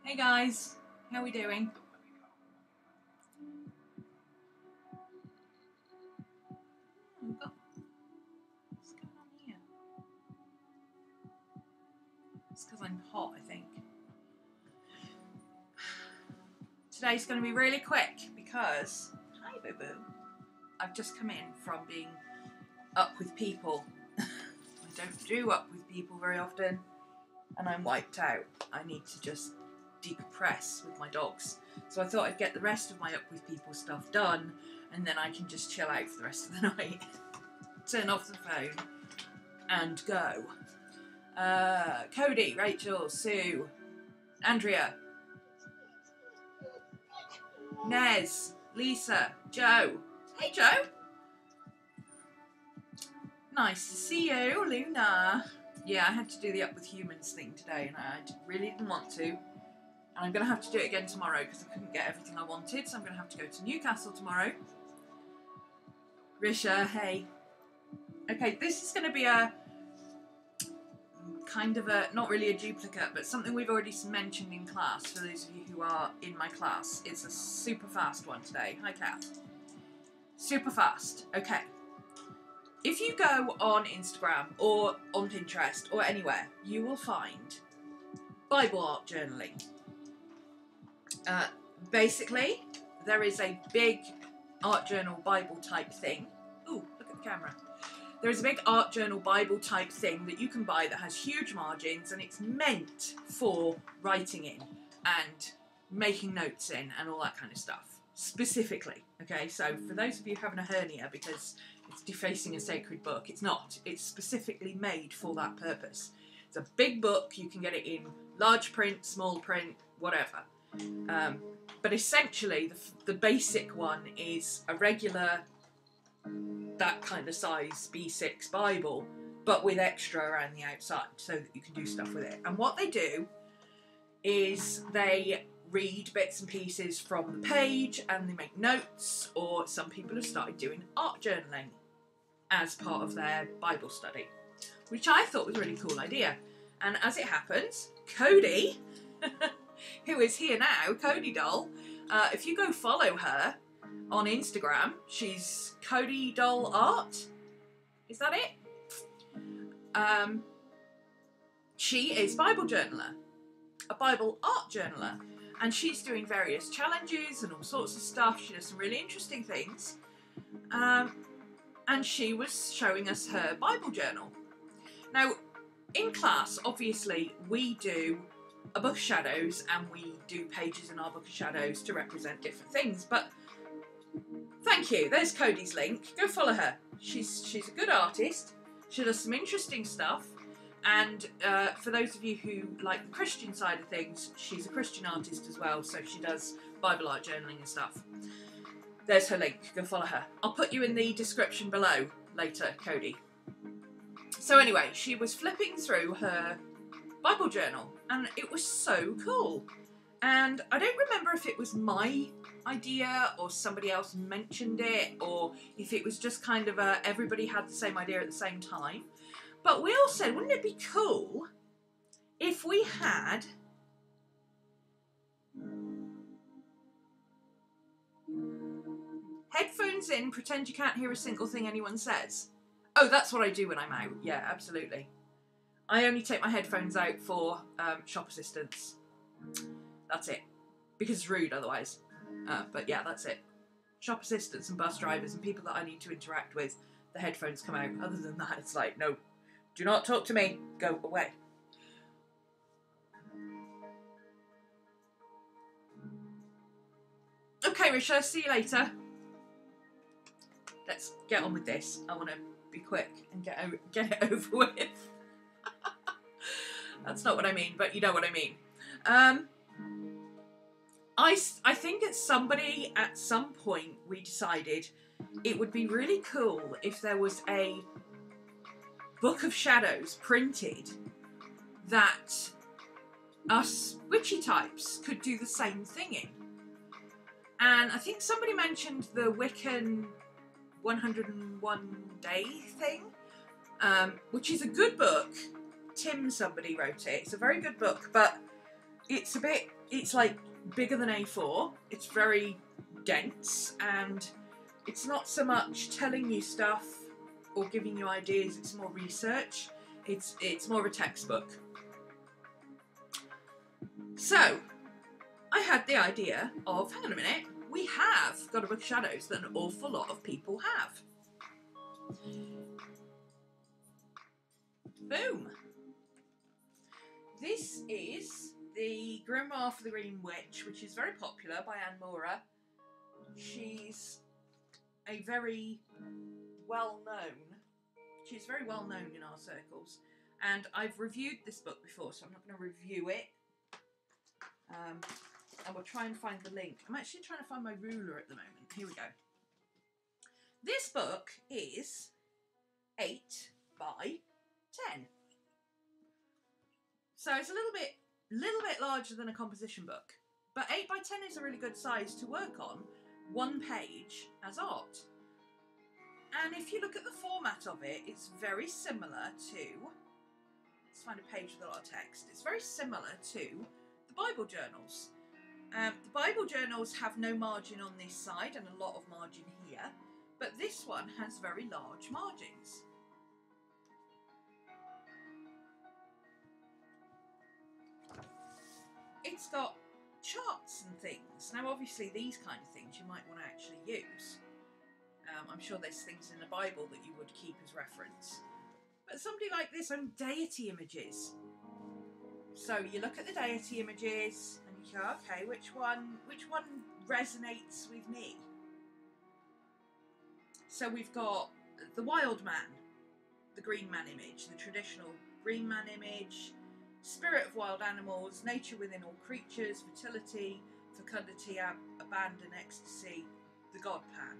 Hey guys, how are we doing? What's going on here? It's because I'm hot, I think. Today's going to be really quick because, hi boo boo, I've just come in from being up with people. I don't do up with people very often and I'm wiped out. I need to just decompress with my dogs. So I thought I'd get the rest of my up with people stuff done and then I can just chill out for the rest of the night. Turn off the phone and go. Cody, Rachel, Sue, Andrea, Nez, Lisa, Joe. Hey Joe. Nice to see you, Luna. Yeah, I had to do the Up With Humans thing today and I really didn't want to. And I'm going to have to do it again tomorrow because I couldn't get everything I wanted, so I'm going to have to go to Newcastle tomorrow. Risha, hey. Okay, this is going to be a kind of a, not really a duplicate, but something we've already mentioned in class for those of you who are in my class. It's a super fast one today. Hi, Kath. Super fast. Okay. If you go on Instagram or on Pinterest or anywhere, you will find Bible art journaling. Basically, there is a big art journal Bible type thing. Ooh, look at the camera. There is a big art journal Bible type thing that you can buy that has huge margins and it's meant for writing in and making notes in and all that kind of stuff. Specifically, okay? So for those of you having a hernia because it's defacing a sacred book, it's not. It's specifically made for that purpose. It's a big book. You can get it in large print, small print, whatever. But essentially, the basic one is a regular, that kind of size B6 Bible, but with extra around the outside so that you can do stuff with it. And what they do is they read bits and pieces from the page and they make notes, or some people have started doing art journaling as part of their Bible study, which I thought was a really cool idea. And as it happens, Cody, who is here now, Cody Doll, if you go follow her on Instagram, she's Cody Doll Art. Is that it? She is Bible journaler, a Bible art journaler, and she's doing various challenges and all sorts of stuff. She does some really interesting things. And she was showing us her Bible journal. Now, in class, obviously, we do a book of shadows and we do pages in our book of shadows to represent different things, but thank you. There's Cody's link. Go follow her. She's a good artist. She does some interesting stuff. And for those of you who like the Christian side of things, she's a Christian artist as well. So she does Bible art journaling and stuff. There's her link. Go follow her. I'll put you in the description below later, Cody. So anyway, she was flipping through her Bible journal and it was so cool. And I don't remember if it was my idea or somebody else mentioned it or if it was just kind of everybody had the same idea at the same time. But we all said, wouldn't it be cool if we had headphones in, pretend you can't hear a single thing anyone says? Oh, that's what I do when I'm out. Yeah, absolutely. I only take my headphones out for shop assistants. That's it. Because it's rude otherwise. But yeah, that's it. Shop assistants and bus drivers and people that I need to interact with, the headphones come out. Other than that, it's like, no, do not talk to me. Go away. Okay, Risha, see you later. Let's get on with this. I want to be quick and get it over with. That's not what I mean, but you know what I mean. I think at some point we decided it would be really cool if there was a book of shadows printed that us witchy types could do the same thing in. And I think somebody mentioned the Wiccan 101 Day thing, which is a good book. Somebody wrote it. It's a very good book, but it's a bit it's like bigger than A4. It's very dense, and it's not so much telling you stuff or giving you ideas, it's more research. It's more of a textbook. So I had the idea of, hang on a minute, we have got a book of shadows that an awful lot of people have. Boom. This is the Grimoire for the Green Witch, which is very popular, by Anne Mora. She's a very she's very well known in our circles, and I've reviewed this book before, so I'm not going to review it. And we'll try and find the link. I'm actually trying to find my ruler at the moment. Here we go. This book is 8 by 10. So it's a little bit larger than a composition book, but 8 by 10 is a really good size to work on, one page as art. And if you look at the format of it, it's very similar to, let's find a page with a lot of text, it's very similar to the Bible journals. The Bible journals have no margin on this side and a lot of margin here, but this one has very large margins. It's got charts and things. Now obviously these kind of things you might want to actually use. I'm sure there's things in the Bible that you would keep as reference. But somebody like this on deity images. So you look at the deity images and you go, okay, which one resonates with me? So we've got the wild man, the green man image, the traditional green man image, spirit of wild animals, nature within all creatures, fertility, fecundity, abandon, ecstasy, the god Pan.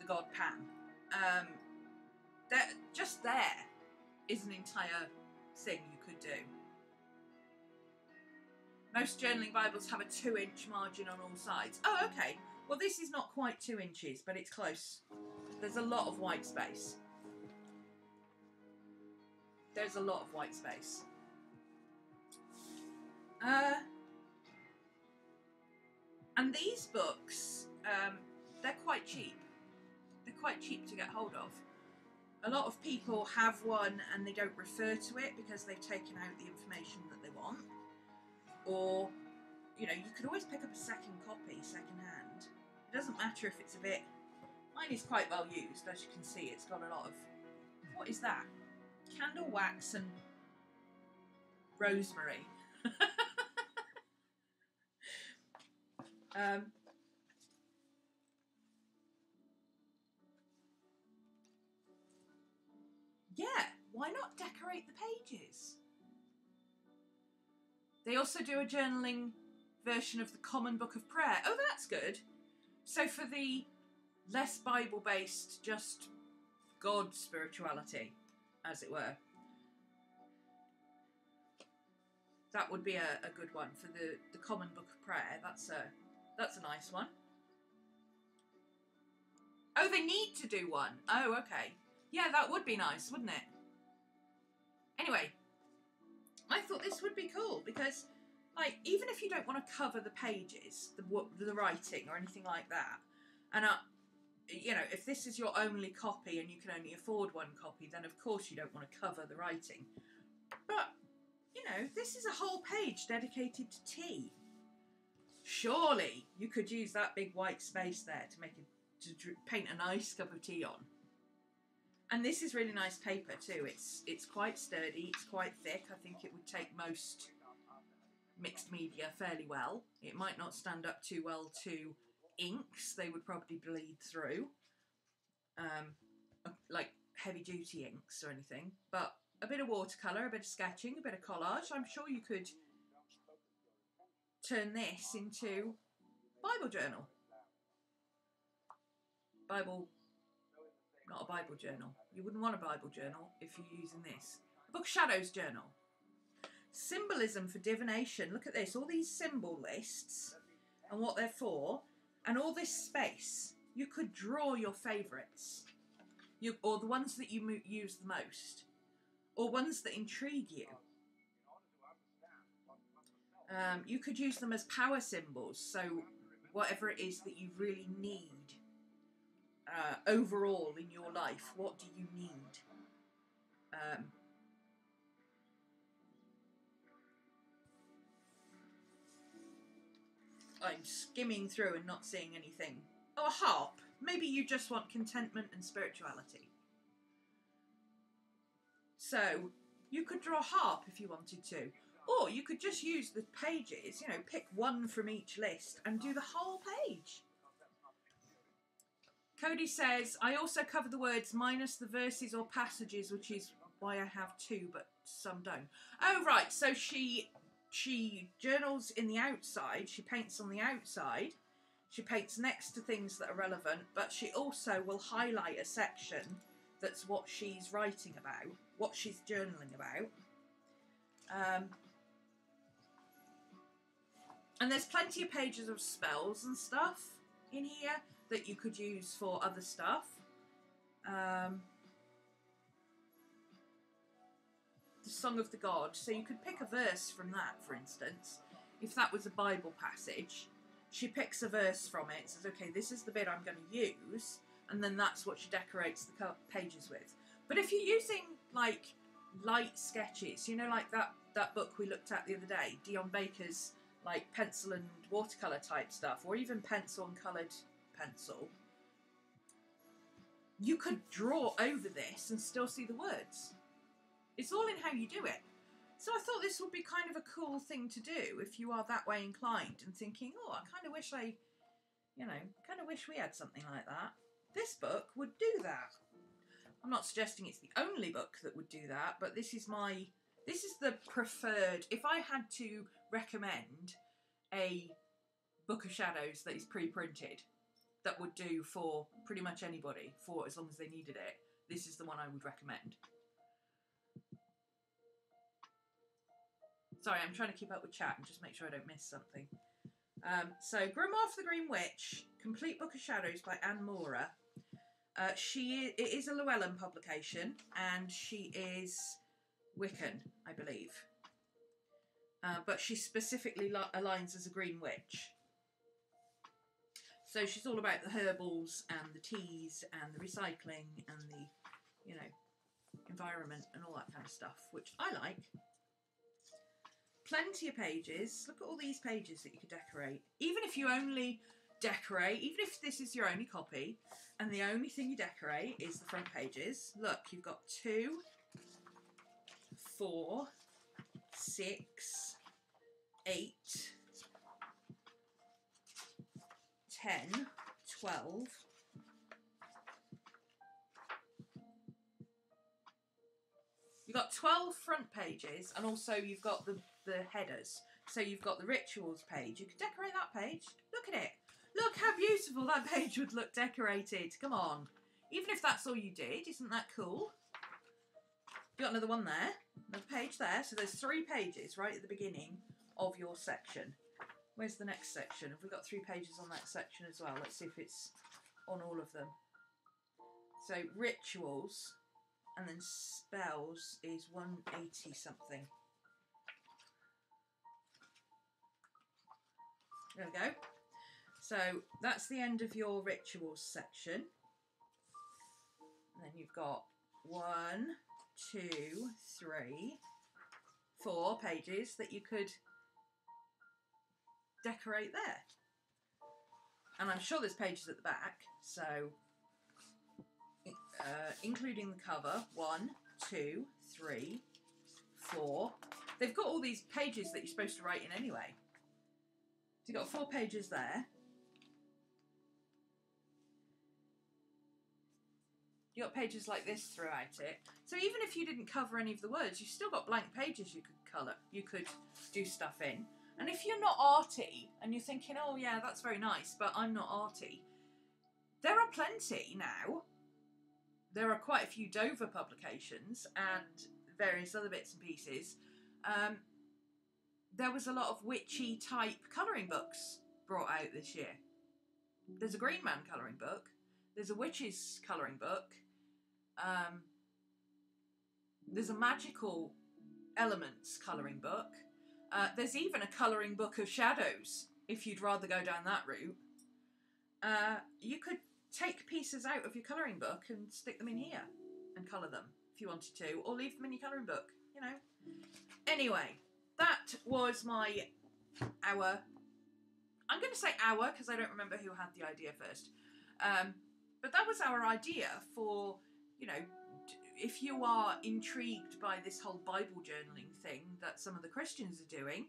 The god Pan. Just there is an entire thing you could do. Most journaling Bibles have a 2-inch margin on all sides. Oh, okay. Well, this is not quite 2 inches, but it's close. There's a lot of white space. There's a lot of white space. And these books, they're quite cheap. They're quite cheap to get hold of. A lot of people have one and they don't refer to it because they've taken out the information that they want. Or, you know, you could always pick up a second copy, second hand. It doesn't matter if it's a bit... Mine is quite well used, as you can see. It's got a lot of... What is that? Candle wax and rosemary. Yeah, why not decorate the pages? They also do a journaling version of the Common Book of Prayer. Oh, that's good. So for the less Bible-based, just God spirituality, as it were, that would be a good one for the Common Book of Prayer. That's a nice one. Oh, they need to do one. Oh, okay. Yeah, that would be nice, wouldn't it? Anyway, I thought this would be cool because, like, even if you don't want to cover the pages, the writing or anything like that, and you know, if this is your only copy and you can only afford one copy, then of course you don't want to cover the writing. But, you know, this is a whole page dedicated to tea. Surely you could use that big white space there to paint a nice cup of tea on. And this is really nice paper too. It's quite sturdy, it's quite thick. I think it would take most mixed media fairly well. It might not stand up too well to inks. They would probably bleed through, like heavy duty inks or anything. But a bit of watercolour, a bit of sketching, a bit of collage. I'm sure you could turn this into Bible journal. Not a Bible journal. You wouldn't want a Bible journal if you're using this. A Book of Shadows journal. Symbolism for divination. Look at this. All these symbol lists and what they're for. And all this space. You could draw your favourites. Or the ones that you use the most. Or ones that intrigue you. You could use them as power symbols, so whatever it is that you really need overall in your life, what do you need? I'm skimming through and not seeing anything. Oh, a harp. Maybe you just want contentment and spirituality. So you could draw a harp if you wanted to. Or you could just use the pages, you know, pick one from each list and do the whole page. Cody says, I also cover the words minus the verses or passages, which is why I have two, but some don't. Oh, right. So she journals in the outside. She paints on the outside. She paints next to things that are relevant, but she also will highlight a section that's what she's writing about, what she's journaling about. And there's plenty of pages of spells and stuff in here that you could use for other stuff. The Song of the God. So you could pick a verse from that, for instance. If that was a Bible passage, she picks a verse from it, says, okay, this is the bit I'm going to use, and then that's what she decorates the pages with. But if you're using, like, light sketches, you know, like that book we looked at the other day, Dion Baker's, like, pencil and watercolour type stuff, or even pencil and coloured pencil, you could draw over this and still see the words. It's all in how you do it. So I thought this would be kind of a cool thing to do if you are that way inclined and thinking, oh, I kind of wish kind of wish we had something like that. This book would do that. I'm not suggesting it's the only book that would do that, but this is the preferred. If I had to recommend a Book of Shadows that is pre-printed, that would do for pretty much anybody, for as long as they needed it, this is the one I would recommend. Sorry, I'm trying to keep up with chat and just make sure I don't miss something. So, Grimoire for the Green Witch, Complete Book of Shadows by Anne Mora. It is a Llewellyn publication, and she is Wiccan, I believe. But she specifically aligns as a Green Witch. So she's all about the herbals and the teas and the recycling and the, you know, environment and all that kind of stuff, which I like. Plenty of pages. Look at all these pages that you could decorate. Even if you only decorate, even if this is your only copy and the only thing you decorate is the front pages. Look, you've got 2, 4, 6, 8, 10, 12. You've got 12 front pages, and also you've got the headers. So you've got the rituals page. You could decorate that page. Look at it. Look how beautiful that page would look decorated. Come on. Even if that's all you did, isn't that cool? You've got another one there. Another page there. So there's 3 pages right at the beginning of your section. Where's the next section? Have we got 3 pages on that section as well? Let's see if it's on all of them. So rituals and then spells is 180 something. There we go. So that's the end of your rituals section. And then you've got 1, 2, 3, 4 pages that you could decorate there. And I'm sure there's pages at the back, so including the cover, 1, 2, 3, 4. They've got all these pages that you're supposed to write in anyway. So you've got 4 pages there. You've got pages like this throughout it. So even if you didn't cover any of the words, you've still got blank pages you could colour, you could do stuff in. And if you're not arty and you're thinking, oh yeah, that's very nice, but I'm not arty, there are plenty now. There are quite a few Dover publications and various other bits and pieces. There was a lot of witchy type colouring books brought out this year. There's a Green Man colouring book. There's a witches colouring book. There's a magical elements colouring book. There's even a colouring book of shadows, if you'd rather go down that route. You could take pieces out of your colouring book and stick them in here and colour them if you wanted to, or leave them in your colouring book, you know. Anyway, that was my hour. I'm going to say hour because I don't remember who had the idea first. But that was our idea for, you know, if you are intrigued by this whole Bible journaling thing that some of the Christians are doing,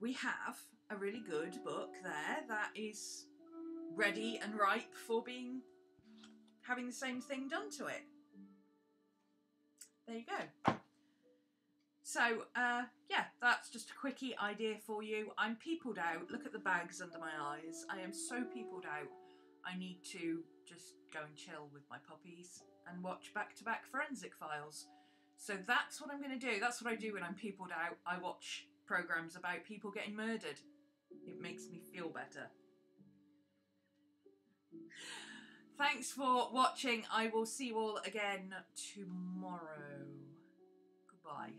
we have a really good book there that is ready and ripe for having the same thing done to it. There you go. So, yeah, that's just a quickie idea for you. I'm peopled out. Look at the bags under my eyes. I am so peopled out. I need to just go and chill with my puppies and watch back-to-back forensic files. So that's what I'm going to do. That's what I do when I'm peopled out. I watch programs about people getting murdered. It makes me feel better. Thanks for watching. I will see you all again tomorrow. Goodbye.